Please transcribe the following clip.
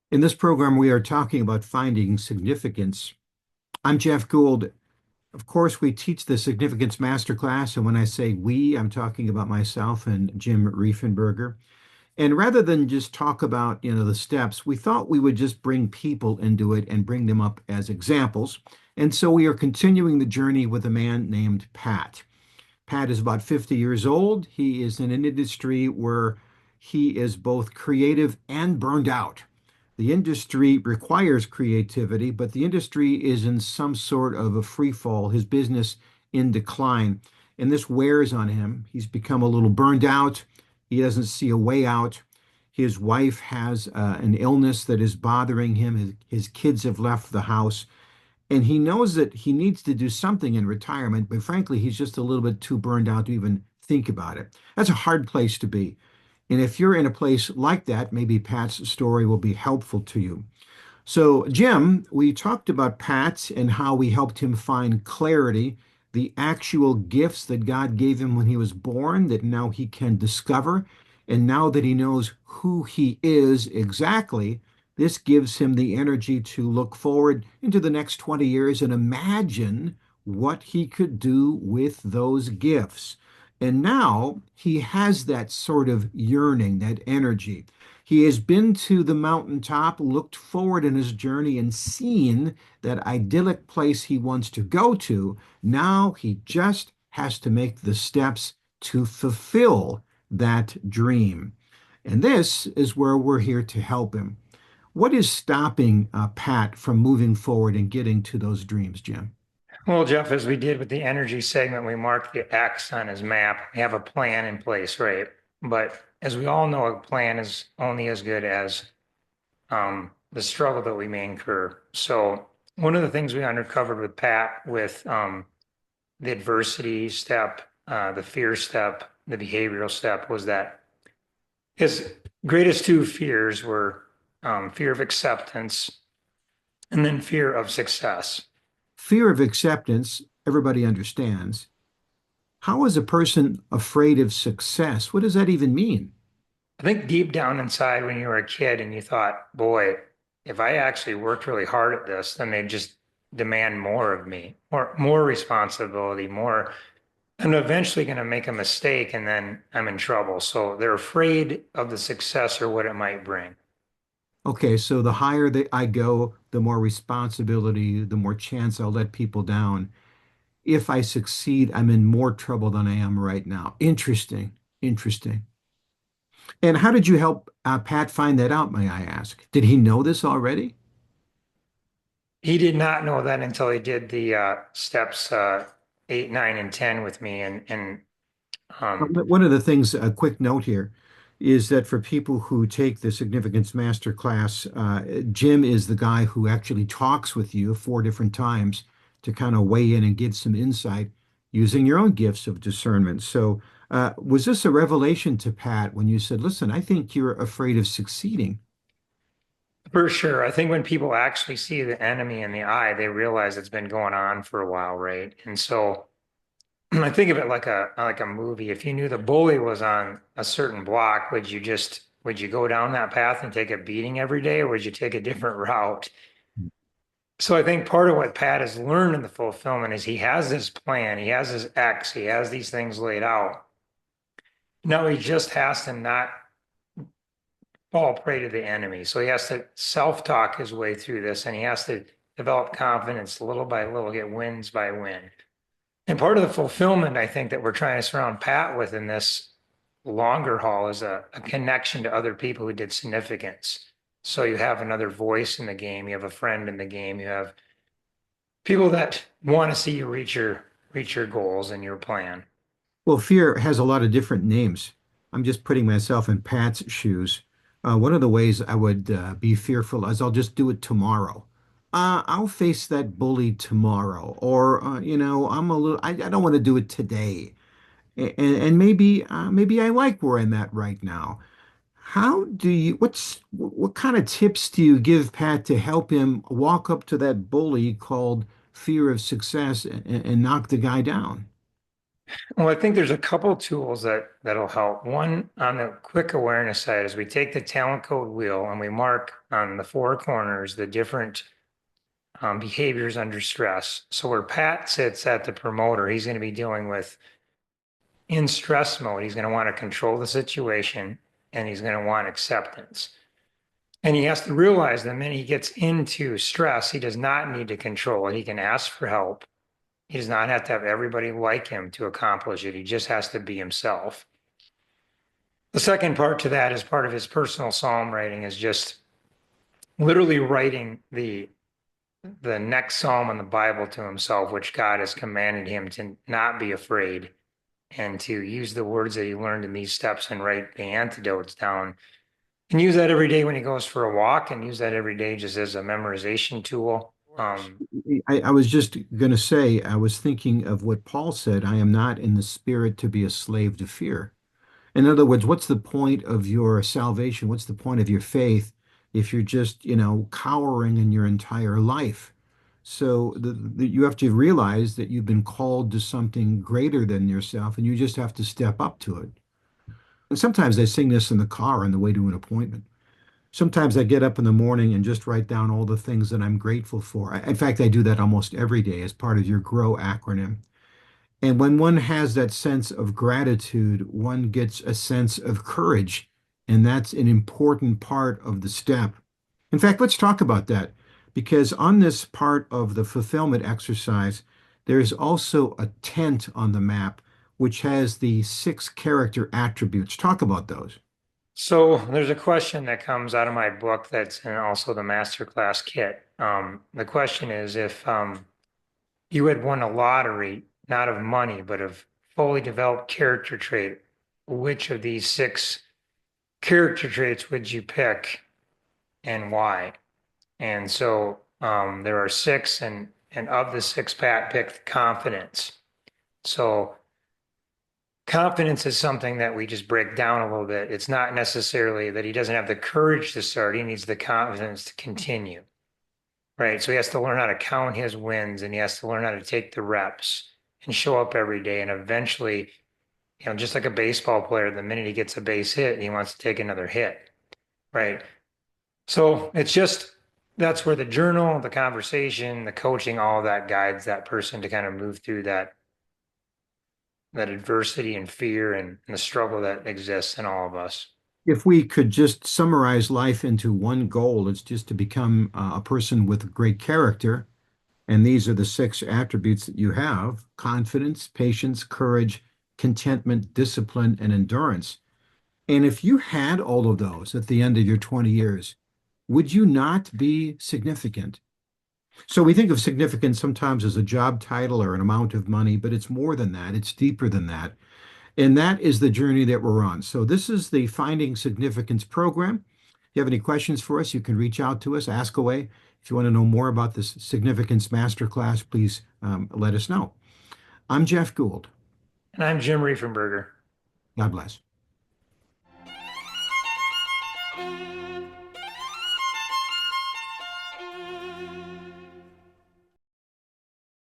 In this program, we are talking about finding significance. I'm Jeff Gould. Of course, we teach the Significance Masterclass, and when I say we, I'm talking about myself and Jim Riefenberger. And rather than just talk about, the steps, we thought we would just bring people into it and bring them up as examples. And so we are continuing the journey with a man named Pat. Pat is about 50 years old. He is in an industry where he is both creative and burned out. The industry requires creativity, but the industry is in some sort of a free fall, his business in decline. And this wears on him. He's become a little burned out. He doesn't see a way out. His wife has an illness that is bothering him. His kids have left the house. And he knows that he needs to do something in retirement, but frankly, he's just a little bit too burned out to even think about it. That's a hard place to be. And if you're in a place like that, maybe Pat's story will be helpful to you. So, Jim, we talked about Pat and how we helped him find clarity, the actual gifts that God gave him when he was born, that now he can discover. And now that he knows who he is exactly, this gives him the energy to look forward into the next 20 years and imagine what he could do with those gifts. And now he has that sort of yearning, that energy. He has been to the mountaintop, looked forward in his journey, and seen that idyllic place he wants to go to. Now he just has to make the steps to fulfill that dream. And this is where we're here to help him. What is stopping Pat from moving forward and getting to those dreams, Jim? Well, Jeff, as we did with the energy segment, we marked the X on his map. We have a plan in place, right? But as we all know, a plan is only as good as the struggle that we may incur. So one of the things we uncovered with Pat with the adversity step, the fear step, the behavioral step was that his greatest two fears were fear of acceptance and then fear of success. Fear of acceptance, everybody understands. How is a person afraid of success? What does that even mean? I think deep down inside when you were a kid and you thought, boy, if I actually worked really hard at this, then they just demand more of me, more responsibility, more. I'm eventually going to make a mistake and then I'm in trouble. So they're afraid of the success or what it might bring. Okay, so the higher that I go, the more responsibility, the more chance I'll let people down. If I succeed, I'm in more trouble than I am right now. Interesting, interesting. And how did you help Pat find that out, may I ask? Did he know this already? He did not know that until he did the steps 8, 9, and 10 with me. And One of the things, a quick note here, is that for people who take the Significance Master class, Jim is the guy who actually talks with you 4 different times to kind of weigh in and get some insight using your own gifts of discernment. So, was this a revelation to Pat when you said, listen, I think you're afraid of succeeding? for sure, I think when people actually see the enemy in the eye, they realize it's been going on for a while, right? And so I think of it like a movie. If you knew the bully was on a certain block, would you go down that path and take a beating every day, or would you take a different route? So I think part of what Pat has learned in the fulfillment is he has this plan, he has his X, he has these things laid out. No, he just has to not fall prey to the enemy. So he has to self-talk his way through this, and he has to develop confidence little by little, get wins by win. And part of the fulfillment, I think, that we're trying to surround Pat with in this longer haul is a connection to other people who did significance. So you have another voice in the game, you have a friend in the game, you have people that want to see you reach your goals and your plan. Well, fear has a lot of different names. I'm just putting myself in Pat's shoes. One of the ways I would be fearful is I'll just do it tomorrow. I'll face that bully tomorrow, or I don't want to do it today, and maybe I like where I'm at right now. What kind of tips do you give Pat to help him walk up to that bully called fear of success and knock the guy down? Well, I think there's a couple tools that'll help. One on the quick awareness side is we take the talent code wheel and we mark on the four corners the different behaviors under stress. So where Pat sits at the promoter, he's going to be dealing with in stress mode. He's going to want to control the situation and he's going to want acceptance. And he has to realize the minute he gets into stress, he does not need to control it. He can ask for help. He does not have to have everybody like him to accomplish it. He just has to be himself. The second part to that is part of his personal psalm writing is just literally writing the next psalm in the Bible to himself, which God has commanded him to not be afraid and to use the words that he learned in these steps and write the antidotes down. And use that every day when he goes for a walk and use that every day just as a memorization tool. I was just going to say, I was thinking of what Paul said, I am not in the spirit to be a slave to fear. In other words, what's the point of your salvation? What's the point of your faith if you're just, cowering in your entire life? So you have to realize that you've been called to something greater than yourself, and you just have to step up to it. And sometimes I sing this in the car on the way to an appointment. Sometimes I get up in the morning and just write down all the things that I'm grateful for. In fact, I do that almost every day as part of your GROW acronym. And when one has that sense of gratitude, one gets a sense of courage. And that's an important part of the step. In fact, let's talk about that because on this part of the fulfillment exercise, there's also a tent on the map which has the 6 character attributes. Talk about those. So there's a question that comes out of my book that's in also the masterclass kit. The question is if you had won a lottery, not of money, but of fully developed character trait, which of these 6 character traits would you pick and why? And so there are 6, and of the 6, Pat picked confidence. So confidence is something that we just break down a little bit. It's not necessarily that he doesn't have the courage to start, he needs the confidence to continue, right? So he has to learn how to count his wins and he has to learn how to take the reps and show up every day. And eventually, just like a baseball player, the minute he gets a base hit, he wants to take another hit, right? So it's just that's where the journal, the conversation, the coaching, all of that guides that person to kind of move through that adversity and fear and the struggle that exists in all of us. If we could just summarize life into one goal, it's just to become a person with great character. And these are the 6 attributes that you have: confidence, patience, courage, contentment, discipline, and endurance. And if you had all of those at the end of your 20 years, would you not be significant? So we think of significance sometimes as a job title or an amount of money, but it's more than that. It's deeper than that. And that is the journey that we're on. So this is the Finding Significance program. If you have any questions for us, you can reach out to us, ask away. If you want to know more about this Significance Masterclass, please let us know. I'm Jeff Gould. And I'm Jim Riefenberger. God bless.